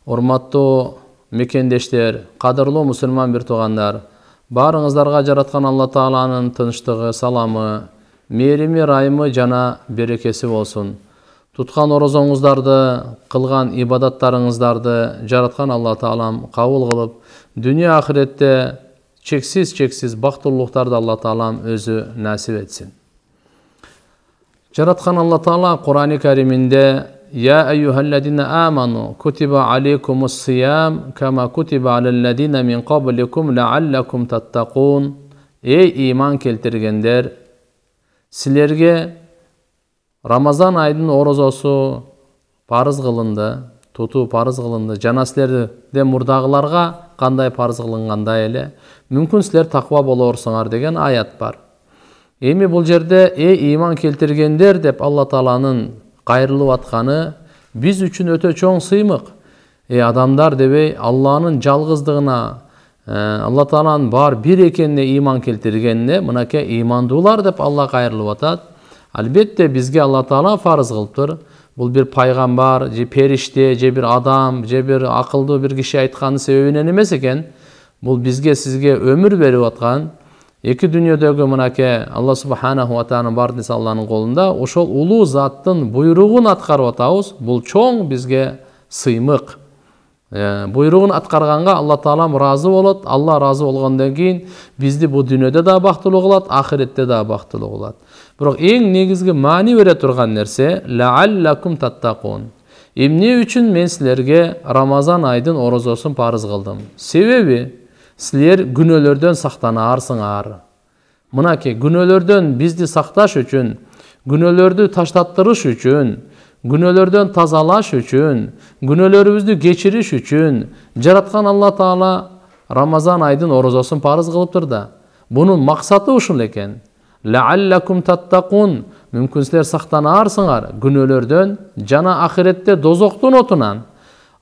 Урматтуу мекендештер, кадырлуу мусулман бир туугандар, баарыңыздарга жараткан Алла Тааланын тынчтыгы, саламы, мээрими, райымы жана берекеси болсун. Туткан орозоңуздарды, кылган ибадаттарыңыздарды жараткан Алла Таалам кабыл кылып, дүнүйө ахиретте чексиз бактылуулуктарды Алла Таалам өзү насип этсин. Жараткан Алла Таала Кур'ан-ы Кариминде يا أيها الذين آمنوا كتب عليكم الصيام كما كتب على الذين من قبلكم لعلكم تتقون. Ey iman keltirgендер, силерге Рамазан айдын орозосу парыз кылынды, тутуу парыз кылынды. Жана силерде мурдагыларга кандай парыз кылынгандай эле, мүмкүн силер таква болорсуңар деген аят бар. Эми бул жерде эй иман келтиргендер деп Алла Тааланын кайрылып атканы биз үчүн өтө чоң сыймык. Адамдар дебей Алланын жалгыздыгына, Алла Тааланын бар бир экенине иман келтиргенине мынакей имандуулар деп Алла кайрылып атат. Албетте бизге Алла Таала фарыз кылыптыр. Бул бир пайгамбар, же периште, же бир адам, же бир акылдуу бир киши айтканы себебинен эмес экен. Бул бизге, сизге өмүр берип аткан. Эки дүйнөдөгү мынакей Алла Субханаху ва Тааlanын бар нерсе Алланын колунда, ошол улуу заттын буйругун аткарып атабыз. Бул чоң бизге сыймык. Буйругун аткарганга Алла Таалам разы болот. Алла разы болгондон кийин бизди бул дүйнөдө да бактылуу кылат, ахиретте да бактылуу кылат. Бирок эң негизги маани бере турган нерсе лааллакум таттакун. Эмне үчүн мен силерге Рамазан айдын орозосун парыз кылдым? Себеби силер күнөөлөрдөн сактанаарсыңар. Мынакей күнөөлөрдөн бизди сакташ үчүн, күнөөлөрдү таштаттырыш үчүн, күнөөлөрдөн тазалаш үчүн, күнөөлөрүбүздү кечириш үчүн жараткан Алла Таала Рамазан айдын орозосун парыз кылыптыр да. Бунун максаты ушул экен. Лааллакум таттакун. Мүмкүн силер сактанаарсыңар күнөөлөрдөн жана ахиретте дозоктун отунан.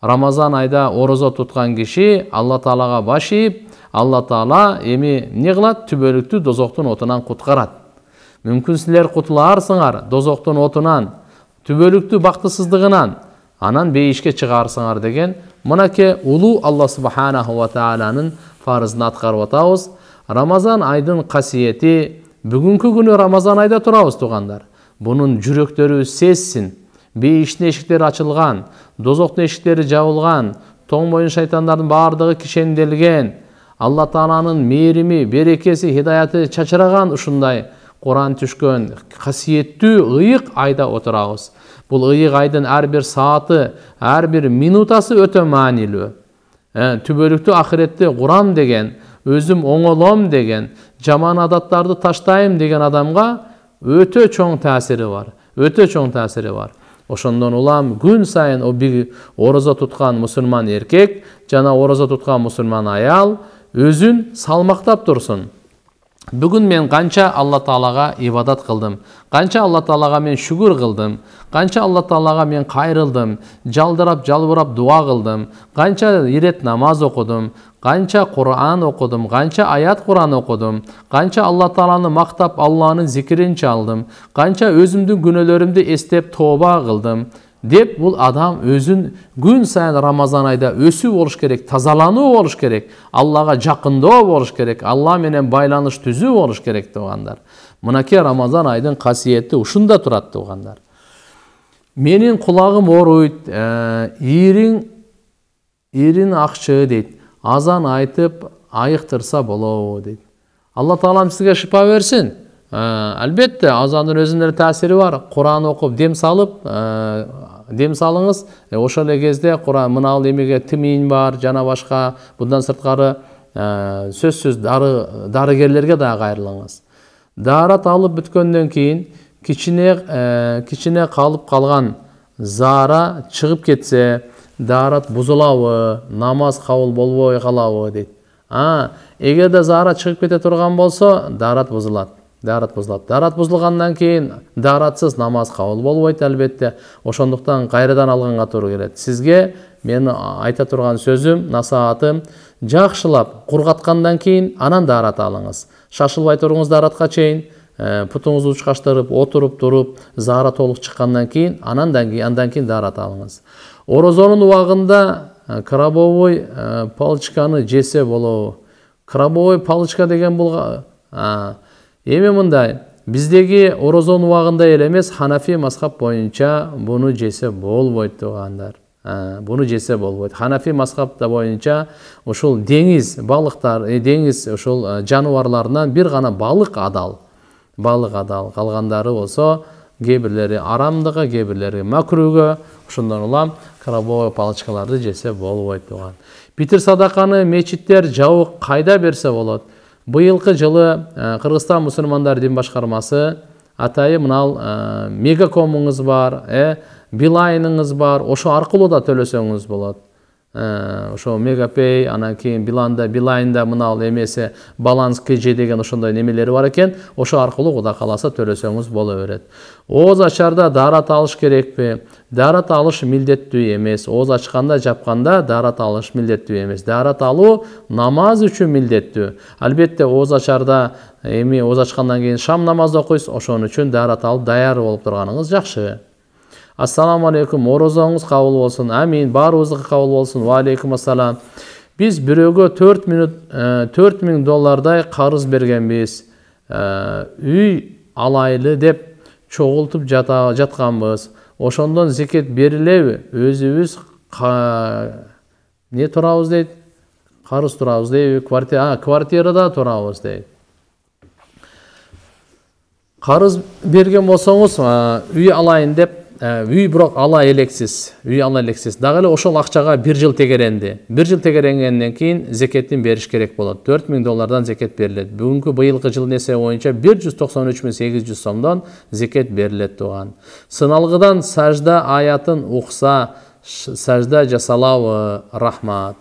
Рамазан айда орозо туткан киши Алла Таалага баш ийип, Алла Таала эми эмне кылат? Түбөлүктүү дозоктун отунан куткарат. Мүмкүн силер кутулаарсыңар дозоктун отунан, түбөлүктүү бактысыздыгынан, анан бейишке чыгарсыңар деген мынакей улуу Алла Субханаху ва Тааlanын фарызын аткарып атабыз. Рамазан айдын касиети бүгүнкү күнү Рамазан айда турабыз туугандар. Бунун жүрөктөрү сезсин. Бейиштин эшиктери ачылган, дозоктун эшиктери жабылган, тоң моюн шайтандардын баардыгы кишенделген, Алла Тааланын мээрими, берекеси, хидаяты чачыраган ушундай Кур'ан түшкөн касиеттүү ыйык айда отурабыз. Бул ыйык айдын ар бир сааты, ар бир минутасы өтө маанилүү. Түбөлүктүү ахиретти курам деген, өзүм оңолом деген, жаман адаттарды таштайм деген адамга өтө чоң таасири бар. Өтө чоң таасири бар. Ошондон улам күн сайын орозо туткан мусулман эркек жана орозо туткан мусулман аял өзүн салмактап турсун. Бүгүн мен канча Алла Таалага ибадат кылдым, канча Алла Таалага мен шүгүр кылдым, канча Алла Таалага мен кайрылдым, жалдырап, жалбырап дуа кылдым, канча ирет намаз окудум, канча Кур'ан окудум, канча аят Кур'ан окудум, канча Алла Тааланы мактап Алланын зикирин чалдым, канча өзүмдүн күнөөлөрүмдү эстеп тооба кылдым деп бул адам өзүн күн сайын Рамазан айда өсүү болуш керек, тазалануу болуш керек, Аллага жакындоо болуш керек, Алла менен байланыш түзүү болуш керек туугандар. Мынакей Рамазан айдын касиети ушунда турат туугандар. Менин кулагым ооруйт, ирин акчы дейт. Азан айтып айыктырса болобу дейт. Алла Таалам сизге шипа берсин. Албетте азандын өзүнүн таасири бар. Кур'ан окуп дем салыңыз. Ошол эле кезде Кур'ан мына эмеге тимин бар, жана башка bundan сырткары сөзсүз дарыгерлерге да кайрылыңыз. Даарат алып бүткөндөн кийин кичине калып калган заара чыгып кетсе, даарат бузулабы, намаз кабыл болбой калабы дейт. Эгерде заара чыгып кете турган болсо, даарат бузулат. Даарат бузулгандан кийин daarатсыз намаз кабыл болбойт албетте. Ошондуктан кайрадан алганга туура келет. Сизге мен айта турган сөзүм, насаатым, жакшылап кургаткандан кийин анан даарат алыңыз. Шашылбай туруңуз дааратка чейин, путуңузду учкаштырып, отуруп туруп, заара толук чыккандан кийин, андан кийин даарат алыңыз. Орозонун убагында крабовый палочканы жесе болобу? Крабовый палочка деген бул эми мындай, биздеги орозон убагында эле эмес, Ханафи мазхаб боюнча буну жесе болбойт тугандар. Буну жесе болбойт. Ханафи мазхабта боюнча ушул деңиз балыктар, деңиз ушул жаныбарларынан бир гана балык адал. Балык адал. Калгандары болсо кээ бирлери арамдыгы, кээ бирлери макруга, ошондон улам крабовый палочкаларды жесе болбойт туган. Питир садаканы мечиттер жабык кайда берсе болот? Быйылкы жылы Кыргызстан мусулмандар дин башкармасы атайы мынал мегакомуңуз бар, билайныңыз бар, ошо аркылуу да төлөсөңүз болот. Ошо Мегапей, анан кийин билайнда мынал эмесе баланс КЖ деген ошондой немелери бар экен, ошо аркылуу Кудай кааласа төлөсөңүз боло берет. Ооз ачарда даарат алыш керекпи? Даарат алыш милдеттүү эмес. Ооз ачканда, жапканда даарат алыш милдеттүү эмес. Даарат алуу намаз үчүн милдеттүү. Албетте ооз ачарда эми ооз ачкандан кийин шам намаз окуйсуз, ошон үчүн даарат алып даяр болуп турганыңыз жакшы. Ассаламу алейкум, орозоңуз кабыл болсун. Амин, баарыбыздыкы кабыл болсун. Ва алейкум ассалам. Биз бирөөгө 4.000 доллардай карыз бергенбиз. Үй алайлы деп чогултуп жатканбыз. Ошондон зекет берилеби? Өзүбүз не турабыз дейт? Карыз турабыз дейби? Квартирада турабыз дейт. Карыз берген болсоңуз, үй алайын деп, үй бирок ала элексиз, Дагы эле ошол акчага 1 жыл тегеренди. 1 жыл тегеренгенден кийин зекетин бериш керек болот. 4.000 доллардан зекет берилет. Бүгүнкү быйылкы жылдын эсеби боюнча 193.800 сомдон зекет берилет туган. Сыналгыдан сажда аятын укса, сажда жасалабы? Рахмат.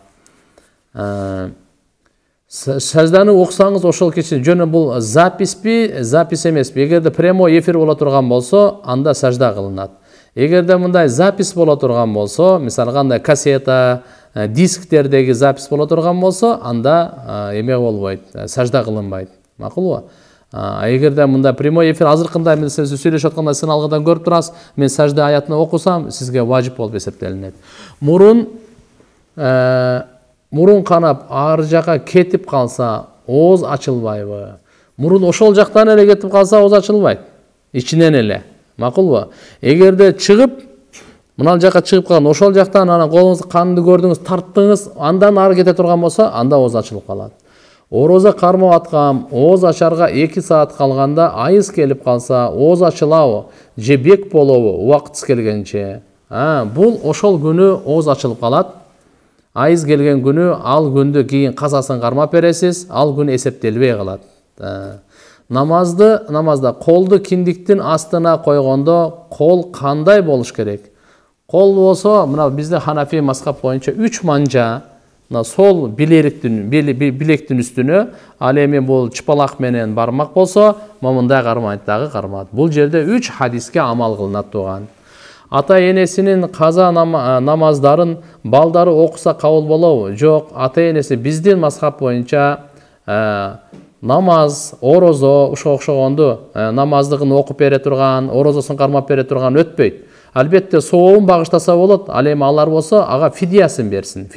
Сажданы окусаңыз ошол кечи жөнү бул записпи, запис эмеспи. Эгерде прямой эфир боло турган болсо, анда сажда кылынат. Эгерде мындай запис боло турган болсо, мисалы кандай кассета, дисктердеги запис боло турган болсо, анда эме болбойт, сажда кылынбайт. Макулбу? Эгерде мындай прямой эфир азыркындай мен сиз сүйлөшүп аткандай сыналгыдан көрүп турасыз, мен сажда аятын окусам, сизге важип болуп эсептелинет. Мурун канап ар жака кетип калса, ооз ачылбайбы? Мурун ошол жактан эле кетип калса, ооз ачылбайт. Ичинен эле. Макулбу? Эгерде чыгып, мынал жака чыгып калган, ошол жактан анан колуңузду канды көрдүңүз, тарттыңыз, андан ары кете турган болсо, анда ооз ачылып калат. Орозо кармап аткам, ооз ачарга 2 саат калганда айыз келип калса, ооз ачылабы? Же бек болобу убактысы келгенче? Бул ошол күнү ооз ачылып калат. Айыз келген күнү, ал күндү кийин казасын кармап бересиз, ал күн эсептелбей калат. Намазда колду киндиктин астына койгондо кол кандай болуш керек? Кол болсо, мына бизде Ханафи мазхаб боюнча 3 манжа, сол билектин үстүнө, ал эми бул чыпалак менен бармак болсо, момундай кармайт, дагы кармат. Бул жерде 3 хадиске амал кылынат туган. Ата энесинин каза намаздарын балдары окуса кабыл болобу? Жок, ата энеси биздин мазхаб боюнча намаз, орозо ушуга окшогонду намаздыгын окуп бере турган, орозосун кармап бере турган өтпөйт. Албетте сообун багыштаса болот. Ал эми алар болсо, ага фидиясын берсин.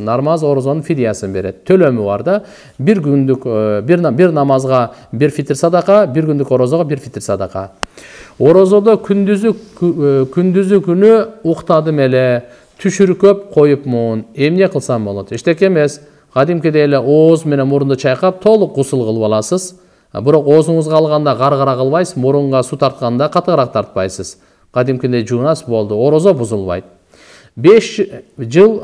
Намаз, орозонун фидиясын берет. Төлөмү бар да. Бир күндүк бир намазга бир фитир садака, бир күндүк орозого бир фитир садака. Орозодо күндүзү күнү уктадым эле, түшүркөп коюпмун. Эмне кылсам болот? Эчтеке эмес. Кадимкидей эле ооз менен мурунду чайкап, толук гусул кылып аласыз. Бирок оозуңузга алганда гаргара кылбайсыз, мурунга суу тартканда катыгыраак тартпайсыз. Кадимкидей жуунас болду. Орозо бузулбайт. 5 жыл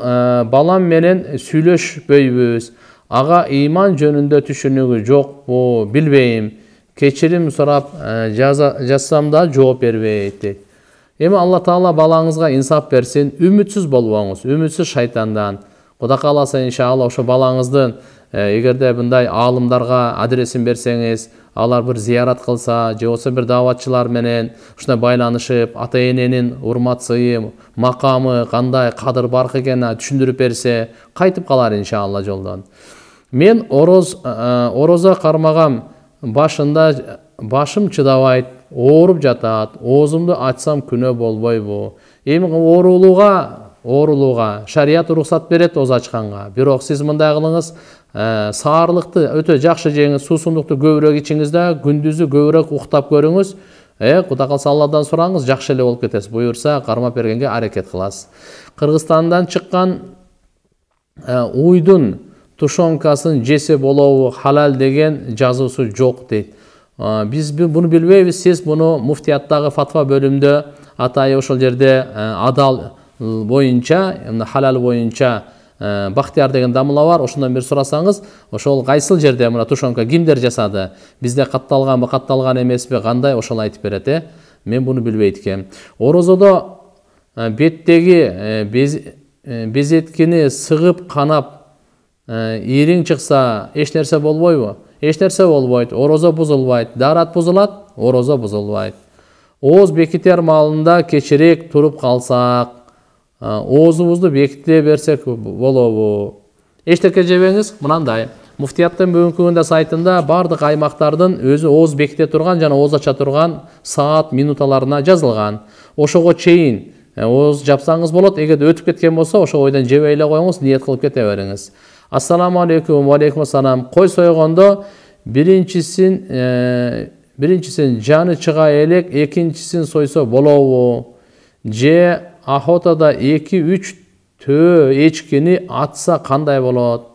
балам менен сүйлөшпөйбүз. Ага ыйман жөнүндө түшүнүгү жокпу, билбейм. Кечирим сурап жазсам да жооп бербейт дейт. Эми Алла Таала балаңызга инсап берсин, үмүтсүз болбоңуз, үмүтсүз шайтандан. Кудай кааласа иншалла ошо балаңыздын эгерде мындай аалымдарга адресин берсеңиз, алар бир зыярат кылса, же болбосо бир дааватчылар менен ушундай байланышып, ата эненин урмат сыйы, макамы кандай, кадыр барк экенин түшүндүрүп берсе, кайтып калар иншалла жолдон. Мен орозо кармагам. Башында башым чыдабайт, ооруп жатат, оозумду ачсам күнөө болбойбу? Эми оорулууга шарият уруксат берет оз ачканга. Бирок сиз мындай кылыңыз, саарлыкты өтө жакшы жеңиз, суусундукту көбүрөөк ичиңиз да күндүзү көбүрөөк уктап көрүңүз. Кудай калса Алладан сураңыз, жакшы эле болуп кетесиз. Буюрса кармап бергенге аракет кыласыз. Кыргызстандан чыккан уйдун тушонкасын жесе болобу халал деген жазуусу жок дейт. Биз буну билбейбиз. Сиз буну муфтияттагы фатва бөлүмдө атайы ошол жерде адал боюнча, халал боюнча Бахтияр деген дамыла бар, ошондон бир сурасаңыз, ошол кайсыл жерде мына тушонка кимдер жасады, бизде катталганбы, катталган эмеспи, кандай, ошол айтып берет. Мен буну билбейт экем. Орозодо беттеги безеткини сыгып канап ириң чыкса эч нерсе болбойбу? Эч нерсе болбойт. Орозо бузулбайт. Дарат бузулат, орозо бузулбайт. Ооз бекитер маалында кечирээк туруп калсак, оозубузду беките берсек болобу? Эчтеке жебеңиз, мынандай. Муфтияттын бүгүнкү күндө сайтында бардык аймактардын өзү ооз беките турган жана ооз ача турган саат, минуталарына жазылган. Ошого чейин ооз жапсаңыз болот. Эгерде өтүп кеткен болсо, ошо ойдон жебей эле коюңуз, ниет кылып кете бериңиз. Ассаламу алейкум, алейкум ассалам. Кой сойгондо биринчисин жаны чыга элек, экинчисин сойсо болобу? Же охотада 2-3 төө эчкини атса кандай болот?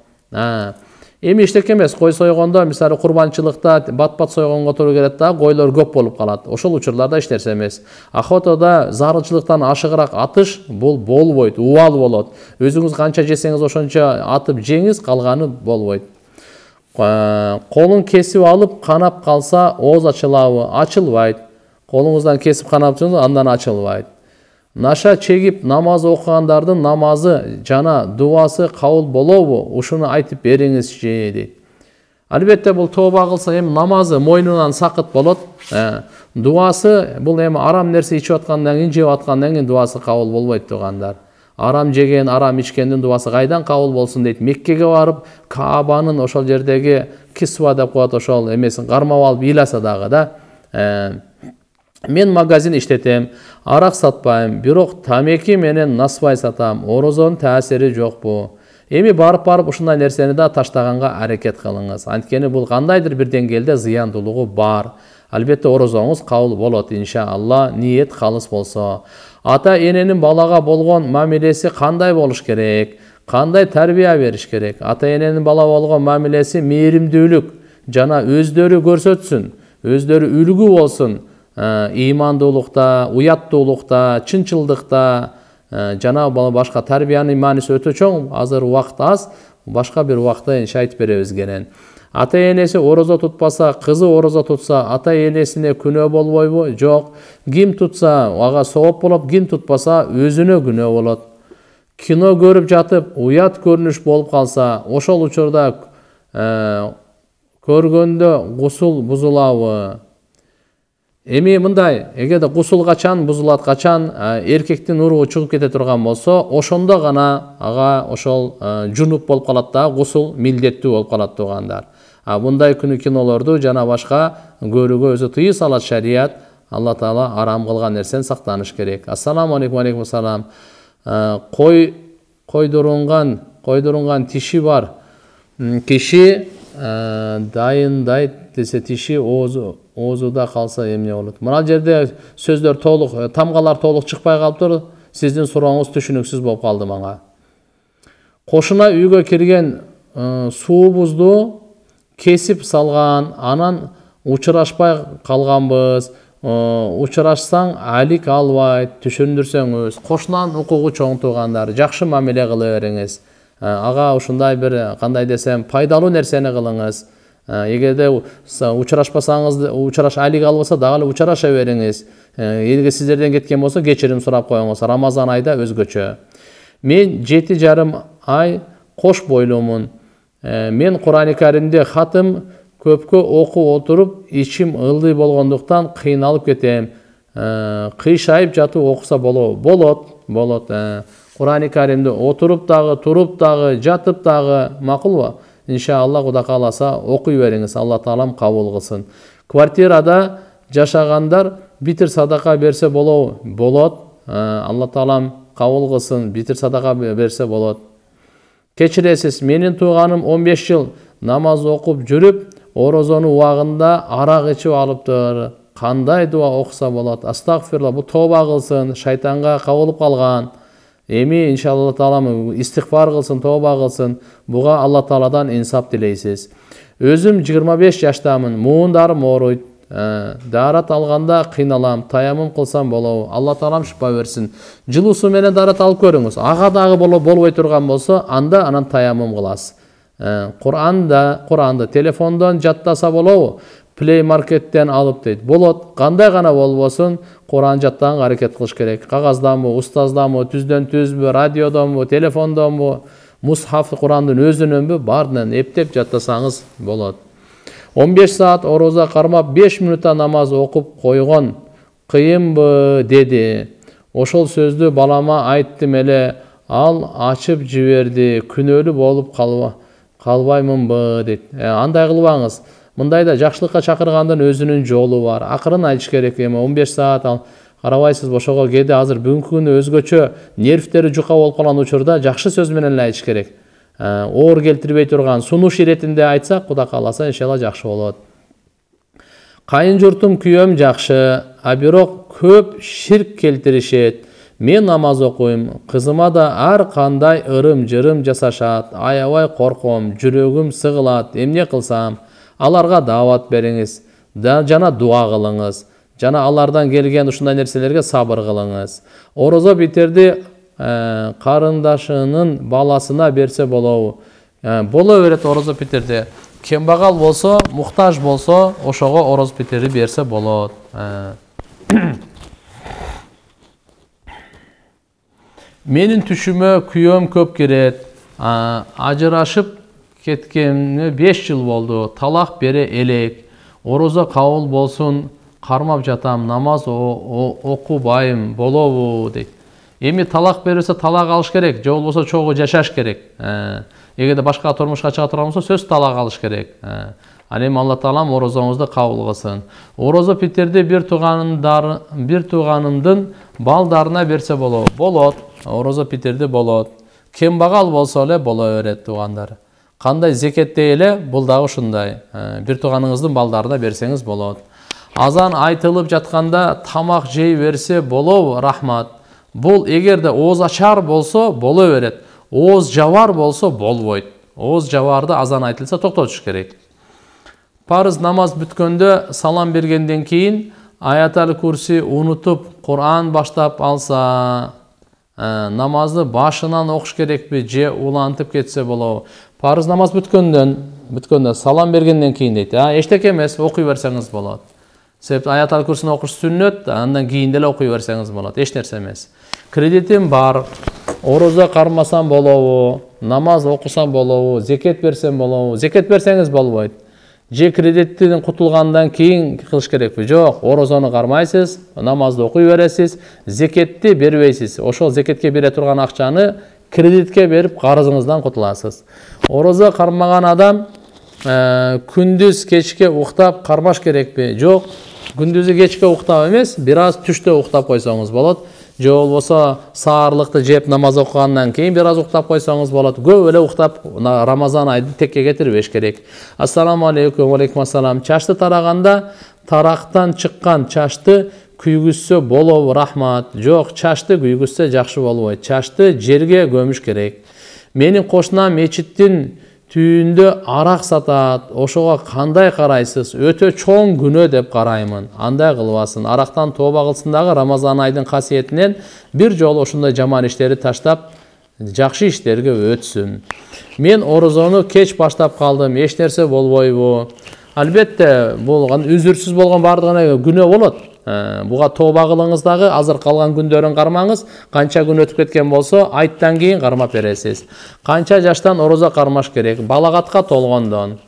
Эми эчтеке эмес, кой сойгондо, мисалы курбанчылыкта бат-бат сойгонго туура келет да, койлор көп болуп калат. Ошол учурларда эч нерсе эмес. Охотада зарылчылыктан ашыгыраак атыш бул болбойт, убал болот. Өзүңүз канча жесеңиз ошончо атып жеңиз, калганы болбойт. Колун кесип алып канап калса ооз ачылабы? Ачылбайт. Колуңуздан кесип канап жүрсөңүз, андан ачылбайт. Наша чегип намаз окугандардын намазы жана дуасы кабыл болобу? Ушуну айтып бериңизчи дейт. Албетте бул тооба кылса эми намазы мойнунан сакыт болот. Дуасы бул эми арам нерсе ичип аткандан кийин, жеп аткандан кийин дуасы кабыл болбойт тугандар. Арам жеген, арам ичкендин дуасы кайдан кабыл болсун дейт. Меккеге барып, Каабанын ошол жердеги кисва деп коет, ошол эмесин кармап алып ыйласа дагы да. Мен магазин иштетем, арак сатпайм, бирок тамеки менен насвай сатам. Орозонун таасири жокпу? Эми барып ушундай нерсени да таштаганга аракет кылыңыз. Анткени бул кандайдыр бир деңгээлде зыяндуулугу бар. Албетте орозоңуз кабыл болот иншалла, ниет калыс болсо. Ата эненин балага болгон мамилеси кандай болуш керек? Кандай тарбия бериш керек? Ата эненин бала болгон мамилеси мээримдүүлүк жана өздөрү көрсөтсүн, өздөрү үлгү болсун. Ыймандуулукта, уяттуулукта, чынчылдыкта жана башка тарбиянын мааниси өтө чоң. Азыр убакыт аз, башка бир убакытта айтып беребиз керек. Ата энеси орозо тутпаса, кызы орозо тутса, ата энесине күнөө болбойбу? Жок. Ким тутса, ага сооп болот, ким тутпаса, өзүнө күнөө болот. Кино көрүп жатып, уят көрүнүш болуп калса, ошол учурда көргөндө гусул бузулабы? Эми мындай, эгерде гусул качан бузулат, качан эркектин уругу чыгып кете турган болсо, ошондо гана ага ошол жунуп болуп калат да, гусул милдеттүү болуп калат тугандар. Мындай күнү кинолорду жана башка көрүүгө өзү тыюу салат шарият. Алла Таала арам кылган нерсени сактаныш керек. Ассаламу алейкум, алейкум ассалам. Койдурунган тиши бар. Киши дайындайт десе тиши оозуда калса эмне болот? Мына жерде сөздөр толук, тамгалар толук чыкпай калыптыр. Сиздин сурооңуз түшүнүксүз болуп калды мага. Кошуна үйгө кирген суубузду кесип салган, анан учурашпай калганбыз. Учурашсаң алик албайт, түшүндүрсөңүз. Кошунан укугу чоң туугандар, жакшы мамиле кыла бериңиз. Ага ушундай бир кандай десем, пайдалуу нерсени кылыңыз. Эгерде учурашпасаңыз, учураш алик албаса дагы учураша бериңиз. Эгерде сиздерден кеткен болсо кечирим сурап коюңуз. Рамазан айда өзгөчө. Мен 7,5 ай кош бойлуумун. Мен Кур'ан-ы Каримде хатым көпкө окуп отуруп, ичим ылдый болгондуктан кыйналып кетем. Кыйшайып жатып окуса болот. Кур'ан-ы Каримде отуруп дагы, туруп дагы, жатып дагы макулбу? Иншалла Кудай кааласа окуй бериңиз. Алла Таалам кабыл кылсын. Квартирада жашагандар битир садака берсе болот. Алла Таалам кабыл кылсын, битир садака берсе болот. Кечиресиз, менин тууганым 15 жыл намаз окуп жүрүп, орозону убагында арак ичип алыптыр. Кандай дуа окуса болот? Астагфирулла, бу тооба кылсын, шайтанга кабылып калган. Эми иншалла таалам истигфар кылсын, тооба кылсын. Буга Алла Тааладан инсап тилейсиз. Өзүм 25 жаштамын, муундарым ооруйт. Дарат алганда кыйналам, таямым кылсам болобу? Алла Таалам шифа берсин. Жылуу суу менен дарат алып көрүңүз. Ага дагы болбой турган болсо, анда анан таямым кыласыз. Куранды телефондон жаттаса болобу? Play Market'ten alıp deydi. Bolot, qanday gana bolbosun, Kur'an jattağın hareket kılış gerek. Kağızdan mı, ustazdan mı, tüzden tüz mü, radyodan mı, telefondan mı, mushaf Kur'an'ın özünün mü, barından eptep jattasanız bolot. 15 saat oroza karmap 5 minuta namaz okup koygon, kıyın mı dedi. Oşol sözdü balama ayttım ele, al açıp jiberdi, күнөлүү bolup kalbaymın mı dedi. Anday kılbaңыз. Мындайда жакшылыкка чакыргандын өзүнүн жолу бар. Акырын айтыш керек. Эми 15 саат ал карабайсыз бошого кээде азыр бүгүнкү күнү өзгөчө нервтери жука болуп калган учурда жакшы сөз менен эле айтыш керек. Оор келтирбей турган сунуш иретинде айтсак, Кудай кааласа иншалла жакшы болот. Кайын журтум күйөөм жакшы, а бирок көп ширк келтиришет. Мен намаз окуйм, кызыма да ар кандай ырым-жырым жасашат. Аябай корком, жүрөгүм сыгылат. Эмне кылсам? Аларга дават бериңиз, жана дуа кылыңыз, жана алардан келген ушундай нерселерге сабыр кылыңыз. Орозо битерди карындашынын баласына берсе болобу? Боло берет орозо битерди. Кембагал болсо, муктаж болсо, ошого ороз битерди берсе болот. Менин түшүмө күйөөм көп кирет. Ажырашып кеткеніне 5 жыл болду. Талак бере элек. Орозо кабыл болсун, кармап жатам, намаз окубайм болобу дейт. Эми талак берсе талак алыш керек, же болбосо чогуу жашаш керек. Эгерде башка турмушка чыга турган болсо сөз талак алыш керек. Ал эми Алла Таалам орозоңузду кабыл кылсын. Орозо питерди бир тууганымдын балдарына берсе болобу? Болот. Орозо питерди болот. Кембагал болсо эле боло берет туугандары. Кандай зекетте эле, бул дагы ушундай. Бир тууганыңыздын балдарына берсеңиз болот. Азан айтылып жатканда тамак жей берсе болобу? Рахмат. Бул эгерде ооз ачар болсо боло берет. Ооз жабар болсо болбойт. Ооз жабарды азан айтылса токтотуш керек. Парыз намаз бүткөндө салам бергенден кийин аятал курси унутуп Кур'ан баштап алса, намазды башынан окуш керекпи же улантып кетсе болобу? Парыз намаз бүткөндөн салам бергенден кийин дейт. Эчтеке эмес, окуй берсеңиз болот. Себеп аятал курсуну окуш сүннөт, андан кийин деле окуй берсеңиз болот. Эч нерсе эмес. Кредитим бар, орозо кармасам болобу, намаз окусам болобу, зекет берсем болобу? Зекет берсеңиз болбойт. Же кредиттен кутулгандан кийин кылыш керекпи? Жок, орозону кармайсыз, намазды окуй бересиз, зекетти бербейсиз. Ошол зекетке бере турган акчаны кредитке берип карызыңыздан кутуласыз. Орозо кармаган адам күндүз кечке уктап кармаш керекпи? Жок, күндүзү кечке уктап эмес, бир аз түштө уктап койсоңуз болот. Же болбосо саарлыкты жеп намаз окугандан кийин бир аз уктап койсоңуз болот. Көп эле уктап Рамазан айды текке кетирбеш керек. Ассаламу алейкум, алейкум ассалам. Чачты тараганда тарактан чыккан чачты күйгүзсө болобу? Рахмат. Жок, чачты күйгүзсө жакшы болбойт. Чачты жерге көмүш керек. Менин кошунам мечиттин түйүндө арак сатат. Ошого кандай карайсыз? Өтө чоң күнөө деп караймын. Андай кылбасын. Арактан тооба кылсын дагы Рамазан айдын касиетинен бир жолу ошондой жаман иштерди таштап, жакшы иштерге өтсүн. Мен орозону кеч баштап калдым. Эч нерсе болбойбу? Албетте, бул үзүрсүз болгон бардыгына күнөө болот. Буга тооба кылыңыз дагы, азыр калган күндөрүн кармаңыз. Канча күн өтүп кеткен болсо, айттан кийин кармап бересиз. Канча жаштан орозо кармаш керек? Балагатка толгондон.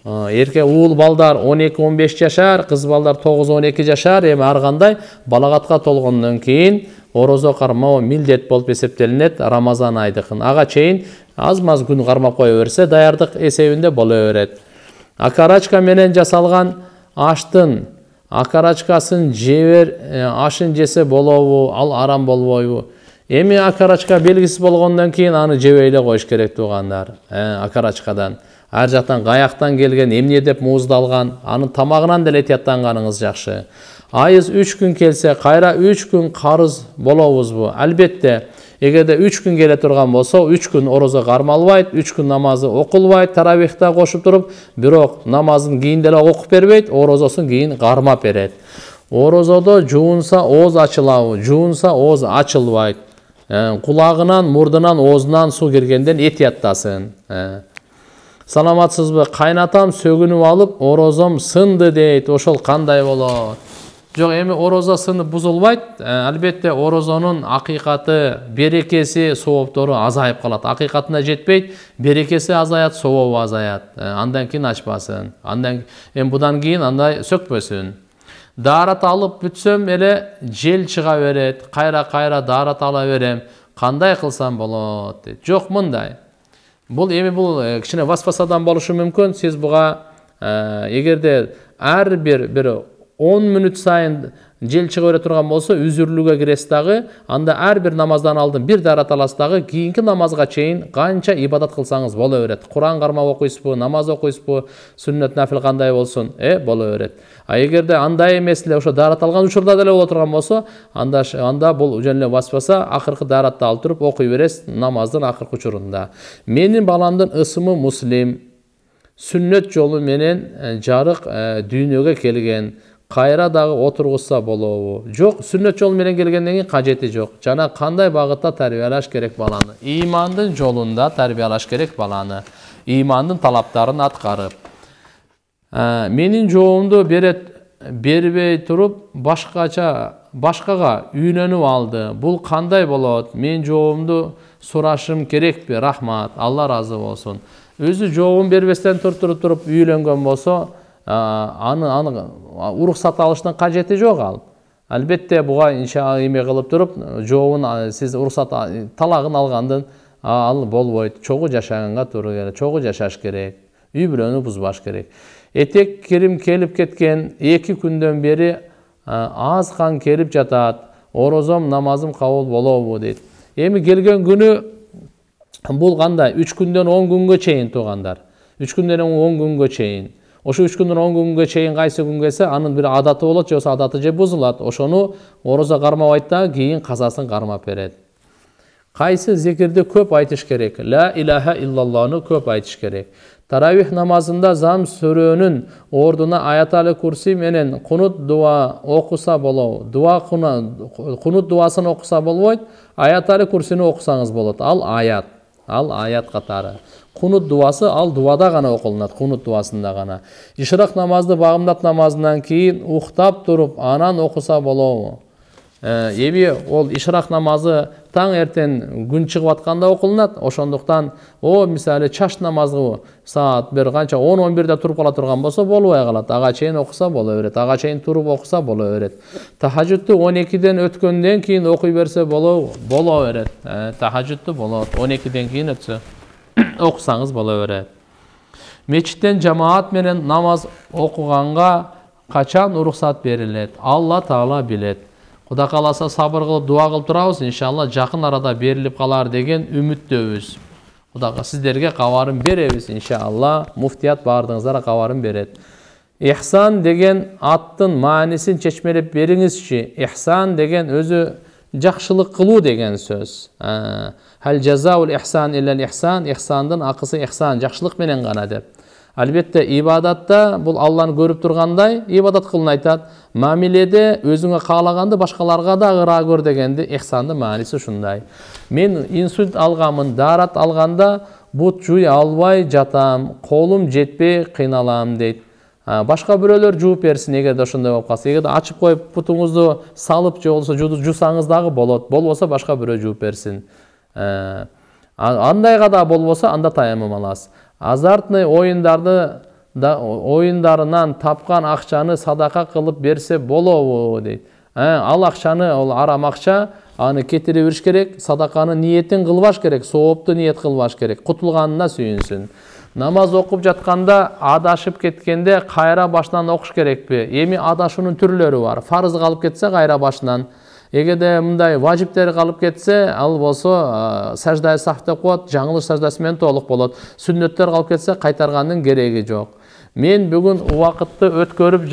Эрке уул балдар 12-15 жашар, кыз балдар 9-12 жашар, эми ар кандай балагатка толгондон кийин орозо кармоо милдет болуп эсептелинет Рамазан айдыкын. Ага чейин аз-маз күн кармап кое берсе, даярдык эсебинде боло берет. Акарачка менен жасалган аштын акарачкасын жебер, ашын жесе болобу? Ал арам болбойбу? Эми акарачка белгисиз болгондон кийин аны жебей эле коюш керек туугандар. Акарачкадан ар жактан каяктан келген, эмне деп мууздалган, анын тамагынан деле этияттанганыңыз жакшы. Айыз 3 күн келсе, кайра 3 күн карыз болобузбу? Албетте, эгерде 3 күн келе турган болсо, 3 күн орозо кармалбайт, 3 күн намазы окулбайт, таравихта кошуп туруп, бирок намазын кийин деле окуп бербейт, орозосун кийин кармап берет. Орозодо жуунса ооз ачылабы, жуунса ооз ачылбайт. Кулагынан, мурдунан, оозунан суу киргенден этияттасын. Саламатсызбы? Кайнатам сөгүнүп алып, орозом сынды дейт. Ошол кандай болот? Жок, эми орозо сынып бузулбайт. Албетте орозонун акыйкаты, берекеси, сооптору азайып калат. Акыйкатына жетпейт, берекеси азаят, сообу азаят. Андан кийин ачпасын. Эми будан кийин андай сөкпөсүн. Daarat алып бүтсөм эле жел чыга берет. Кайра daarat ала берем. Кандай кылсам болот дейт. Жок, мындай. Бул кичине васпасадан болушу мүмкүн. Сиз буга эгерде ар бир 10 мүнөт сайын жел чыга бере турган болсо, үзүрлүгө киресиз дагы, анда ар бир намаздан алдын бир daarat аласыз дагы, кийинки намазга чейин канча ибадат кылсаңыз боло берет. Куран кармап окуйсузбу, намаз окуйсузбу, сүннөт нафил кандай болсун, боло берет. А эгерде андай эмес эле ошо daarat алган учурда деле боло турган болсо, анда бул жөн эле васпаса, акыркы daaratты алып туруп окуй бересиз намаздын акыркы учурунда. Менин баламдын ысымы Муслим, сүннөт жолу менен жарык дүйнөгө келген. Кайра дагы отургузса болобу? Жок, сүннөт жол менен келгенден кийин кажети жок. Жана кандай багытта тарбиялаш керек баланы? Имандын жолунда тарбиялаш керек баланы. Имандын талаптарын аткарып. Менин жоомду бербей туруп башкага үйрөнүп алды. Бул кандай болот? Мен жоомду сурашым керекпи? Рахмат, Алла разы болсун. Өзү жообун бербестен туруп үйлөнгөн болсо, аны уруксат алыштын кажети жок ал. Албетте буга эме кылып туруп, жообун сиз уруксат талагын алгандын ал болбойт. Чогуу жашаганга туура келет. Чогуу жашаш керек. Үй бүлөнү бузбаш керек. Этек кирим келип кеткен 2 күндөн бери аз кан келип жатат. Орозом, намазым кабыл болобу дейт. Эми келген күнү бул кандай? 3 күндөн 10 күнгө чейин туугандар. 3 күндөн 10 күнгө чейин. Ошо 3 күндөн 10 күнгө чейин кайсы күн келсе, анын бир адаты болот, же адаты же бузулат. Ошону орозо кармабайт да, кийин казасын кармап берет. Кайсы зикирди көп айтыш керек? Ла илаха иллаллахны көп айтыш керек. Таравих намазында зам сүрөнүн ордуна аяталы курси менен кунут дуа окуса болот. Кунут дуасын окуса болбойт, аяталы курсини окусаңыз болот. Ал аят катары. Кунут дуасы ал дуада гана окулунат, кунут дуасында гана. Ишрак намазды багымдат намазынан кийин уктап туруп анан окуса болобу? Эми ол ишрак намазы таң эртен күн чыгып атканда окулунат. Ошондуктан мисалы чаш намазы саат бир канча 10-11де туруп кала турган болсо болбой калат. Ага чейин окуса боло берет. Ага чейин туруп окуса боло берет. Тахажжудту 12ден өткөндөн кийин окуй берсе боло берет. Тахажжудту болот 12ден кийин өтсө окусаңыз боло берет. Мечиттен жамаат менен намаз окуганга качан уруксат берилет? Алла Таала билет. Кудай кааласа сабыр кылып дуа кылып турабыз, иншалла жакын арада берилип калар деген үмүттөбүз. Кудайга сиздерге кабарын беребиз иншалла. Муфтият баардыгыңыздарга кабарын берет. Ихсан деген аттын маанисин чечмелеп бериңизчи. Ихсан деген өзү жакшылык кылуу деген сөз. Хал жазаул ихсан иллал ихсан, ихсандын акысы ихсан, жакшылык менен гана деп. Албетте ибадатта бул Алланы көрүп тургандай ибадат кылын айтат. Мамиледе өзүңө каалаганды башкаларга да ыраа көр дегенди ихсандын мааниси ушундай. Мен инсульт алганмын, daarat алганда бут жуй албай жатам, колум жетпей кыйналам дейт. Башка бирөөлөр жууп берсин эгерде ошондой болуп калса. Эгерде ачып коюп бутуңузду салып же болсо жусаңыз дагы болот. Болбосо башка бирөө жууп берсин. Андайга да болбосо анда таямым аласыз. Азартный оюндарынан тапкан акчаны садака кылып берсе болобу дейт. Ал акчаны, ол арам акча, аны кетире бериш керек, садаканын ниетин кылбаш керек, соопту ниет кылбаш керек, кутулганына сүйүнсүн. Намаз окуп жатканда адашып кеткенде кайра башынан окуш керекпи? Эми адашуунун түрлөрү бар. Фарыз калып кетсе кайра башынан, Эгерде мындай важиптери калып кетсе, ал болсо сажда сах деп коет, жаңылыш саждасы менен толук болот. Сүннөттөр калып кетсе, кайтаргандын кереги жок. Мен бүгүн убакытты өткөрүп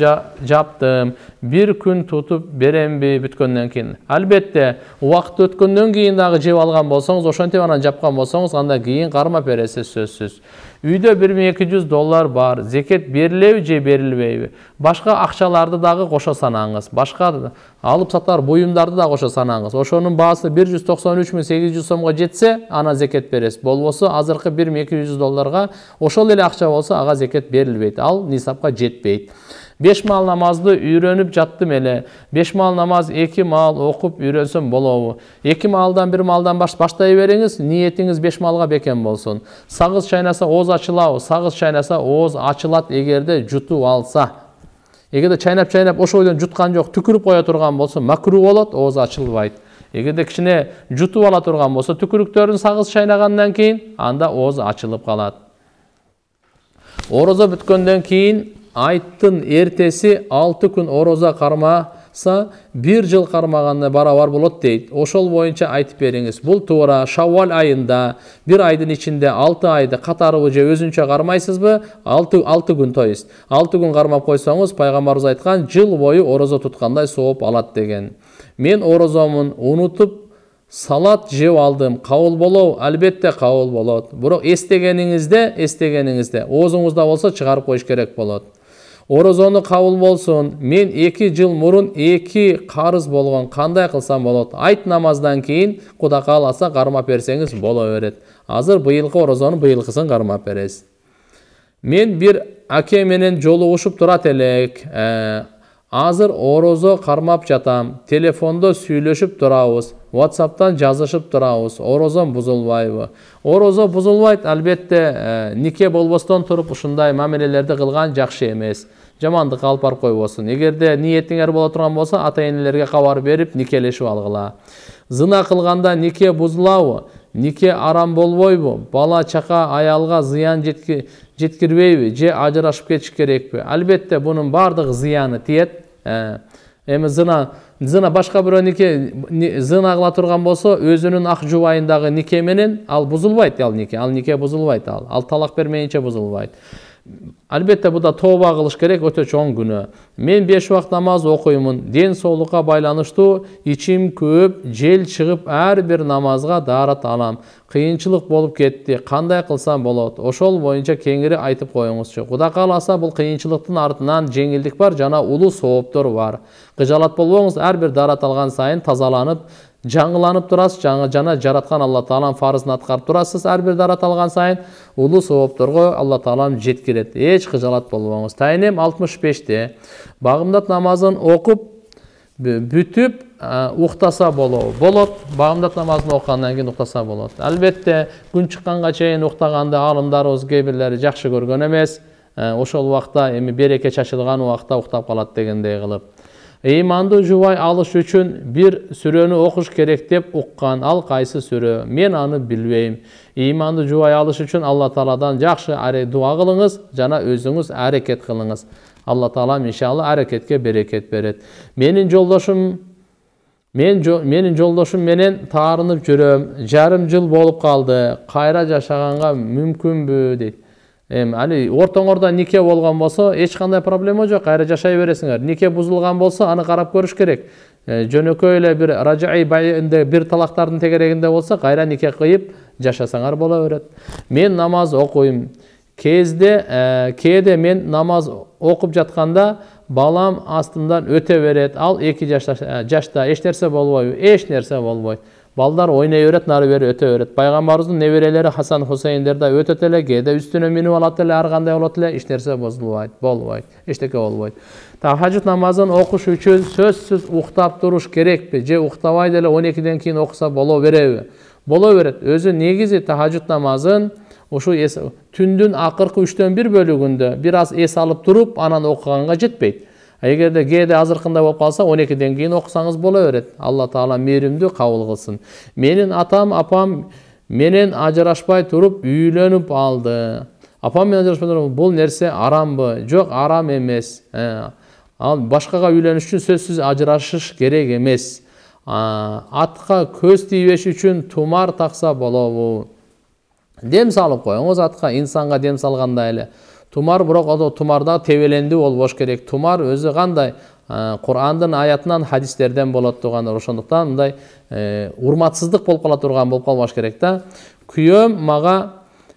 жаптым. Bir күн тутуп беремби бүткөндөн кийин? Албетте, убакыт өткөндөн кийин дагы жеп алган болсоңуз, ошентип анан жапкан болсоңуз, анда кийин кармап бересиз сөзсүз. Үйдө $1200 бар. Зекет берилеби же берилбейби? Башка акчаларды дагы кошо санаңыз. Башка алып сатар буюмдарды да кошо санаңыз. Ошонун баасы $193.800 сомго жетсе, ана зекет бересиз. Болбосо азыркы $1200 ошол эле акча болсо, ага зекет берилбейт. Ал нисапка жетпейт. 5 мал намазды үйрөнүп жаттым эле. 5 мал намаз 2 мал окуп үйрөнсөм болобу? 2 малдан 1 малдан баштай бериңиз, ниетиңиз 5 малга бекем болсун. Сагыз чайнаса ооз ачылабы? Сагыз чайнаса ооз ачылат эгерде жутуп алса. Эгерде чайнап ошол бойдон жуткан жок, түкүрүп кое турган болсо макруh болот, ооз ачылбайт. Эгерде кичине жутуп ала турган болсо, түкүрүктөрүн сагыз чайнагандан кийин анда ооз ачылып калат. Орозо бүткөндөн кийин айттын эртеси 6 күн ороза кармаса 1 жыл кармаганда барабар болот дейт. Ошол боюнча айтып бериңиз. Бул туура. Шаввал айында 1 айдын ичинде 6 айды катарыбы же өзүнчө кармайсызбы? 6 күн тоюст. 6 күн кармап койсоңуз, пайгамбарыбыз айткан, жыл бою орозо туткандай сооп алат деген. Мен орозомун унутуп салат жеп алдым. Кабыл болобу? Албетте кабыл болот. Бирок эстегениңизде оозуңузда болсо чыгарып коюш керек болот. Орозону кабыл болсун. Мен 2 жыл мурун 2 карыз болгон. Кандай кылсам болот? Айт намаздан кийин Кудай кааласа кармап берсеңиз боло берет. Азыр быйылкы орозонун быйылкысын кармап бересиз. Мен бир аке менен жолугушуп турат элек. Азыр орозо кармап жатам. Телефондо сүйлөшүп турабыз. WhatsApp'tan жазышып турабыз. Орозом бузулбайбы? Орозо бузулбайт, албетте, нике болбостон туруп ушундай мамилелерди кылган жакшы эмес. Жамандыкка алып барып койбосун. Эгерде ниетиңер боло турган болсо, ата-энелерге кабар берип никелешип алгыла. Зына кылганда нике бузулабы? Нике арам болбойбу? Бала чака аялга зыян жеткирбейби? Же ажырашып кетиш керекпи? Албетте, бунун бардыгы зыяны тиет. Эми зына башка бирөө нике зына кыла турган болсо, өзүнүн ак жубайындагы нике менен ал бузулбайт, ал нике бузулбайт, ал талак бермейинче бузулбайт. Албетте, буда тооба кылыш керек, өтө чоң күнөө. Мен 5 убакыт намаз окуймун. Ден соолукка байланыштуу ичим көп, жел чыгып ар бир намазга даарат алам. Кыйынчылык болуп кетти. Кандай кылсам болот? Ошол боюнча кеңири айтып коюңузчу. Кудай кааласа, бул кыйынчылыктын артынан жеңилдик бар жана улуу сооптор бар. Кыжалат болбоңуз, ар бир даарат алган сайын тазаланып, жаңыланып турасыз, жана жараткан Алла Тааланын фарызын аткарып турасыз. Ар бир даарат алган сайын улуу соопторго Алла Таалам жеткирет. Эч кыжалат болбоңуз. Тайнем 65-те багымдат намазын окуп бүтүп уктаса болот. Багымдат намазын окугандан кийин уктаса болот. Албетте, күн чыкканга чейин уктаганды алымдарыбыз кээ бирлери жакшы көргөн эмес. Ошол убакта эми береке чачылган убакта уктап калат дегендей кылып. Ыйманды жубай алыш үчүн бир сүрөнү окуш керек деп уккан. Ал кайсы сүрө? Мен аны билбейм. Ыйманды жубай алыш үчүн Алла Тааладан жакшы дуа кылыңыз жана өзүңүз аракет кылыңыз. Алла Таалам иншалла аракетке берекет берет. Менин жолдошум менен таарынып жүрөм. Жарым жыл болуп калды. Кайра жашаганга мүмкүнбү дейт. Али ортоңорда нике болгон болсо, эч кандай проблема жок, кайра жашай бересиңер. Нике бузулган болсо, аны карап көрүш керек. Жөнөкөй эле бир ражаи байында бир талактардын тегерегинде болсо, кайра нике кыйып жашасаңар боло берет. Мен намаз окуйм. Кээде мен намаз окуп жатканда балам астымдан өтө берет. Ал 2 жашта эч нерсе болбойбу? Эч нерсе болбойт. Балдар ойнай берет, нары бери өтө берет. Пайгамбарыбыздын неберелери Хасан Хусейндер да өтөт эле, кээде үстүнө минип алат эле, ар кандай болот эле, эч нерсе болбойт. Эчтеке болбойт. Тахажжуд намазын окуш үчүн сөзсүз уктап туруш керекпи? Же уктабай деле 12ден кийин окуса боло береби? Боло берет. Өзү негизи тахажжуд намазын ушу түндүн акыркы 3төн 1 бөлүгүндө бир аз эс алып туруп, анан окуганга жетпейт. Эгерде кээде азыркындай болуп калса, 12ден кийин окусаңыз боло берет. Алла Таала мээримдүү кабыл кылсын. Менин апам менен ажырашпай туруп үйлөнүп алды. Апам менен ажырашпай туруп, бул нерсе арамбы? Жок, арам эмес. Ал башкага үйлөнүш үчүн сөзсүз ажырашыш керек эмес. Атқа көз тийбеш үчүн тумар такса болобу? Дем салып коюңуз атка, инсанга дем салгандай эле. Тумар, бирок ал тумарда тебелендүү болбош керек. Тумар өзү кандай? Кур'андын аятынан, хадистерден болот турган. Ошондуктан мындай урматсыздык болуп кала турган болуп калбаш керек да. Күйөөм мага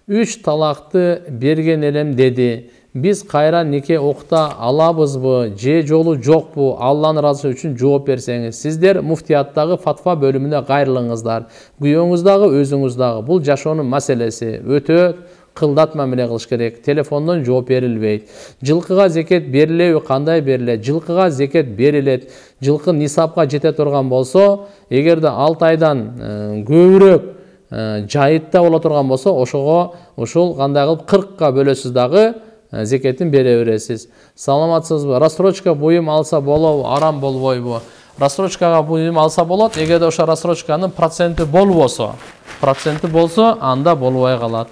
3 талакты берген элем деди. Биз кайра нике окута алабызбы, же жолу жокпу? Алланын ыраазысы үчүн жооп берсеңиз. Сиздер муфтияттагы фатва бөлүмүнө кайрылыңыздар. Күйөөңүз дагы, өзүңүз дагы. Бул жашоонун маселеси. Өтө кылдат мамиле кылыш керек. Телефондон жооп берилбейт. Жылкыга зекет берилеби, кандай берилет? Жылкыга зекет берилет. Жылкы нисапка жете турган болсо, эгерде 6 айдан көбүрөөк жайытта боло турган болсо, ошого ушул кандай кылып 40ка бөлөсүз дагы зекетин бере бересиз. Саламатсызбы? Рассрочка буюм алса болобу, арам болбойбу? Рассрочкага буюм алса болот, эгерде ошо рассрочканын проценти болсо, анда болбой калат.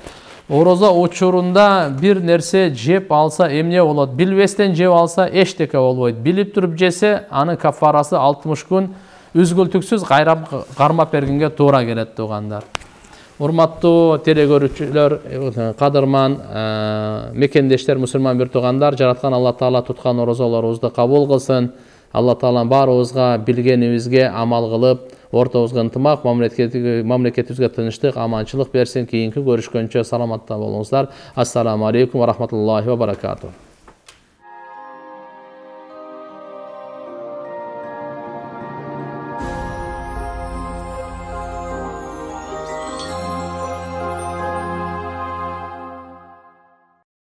Орозо учурунда бир нерсе жеп алса эмне болот? Билбестен жеп алса эчтеке болбойт. Билип туруп жесе, анын кафарасы 60 күн үзгүлтүксүз кармап бергенге туура келет тугандар. Урматтуу теле көрүүчүлөр, кадырман мекендештер, мусулман бир туугандар, жараткан Алла Таала туткан орозолорубузду кабыл кылсын. Алла Таала баарыбызга билгенибизге амал кылып, ортобузга ынтымак, мамлекетибизге тынчтык, аманчылык берсин. Кийинки көрүшкөнчө саламатта болуңуздар. Ассаламу алейкум ва рахматуллахи ва баракатух.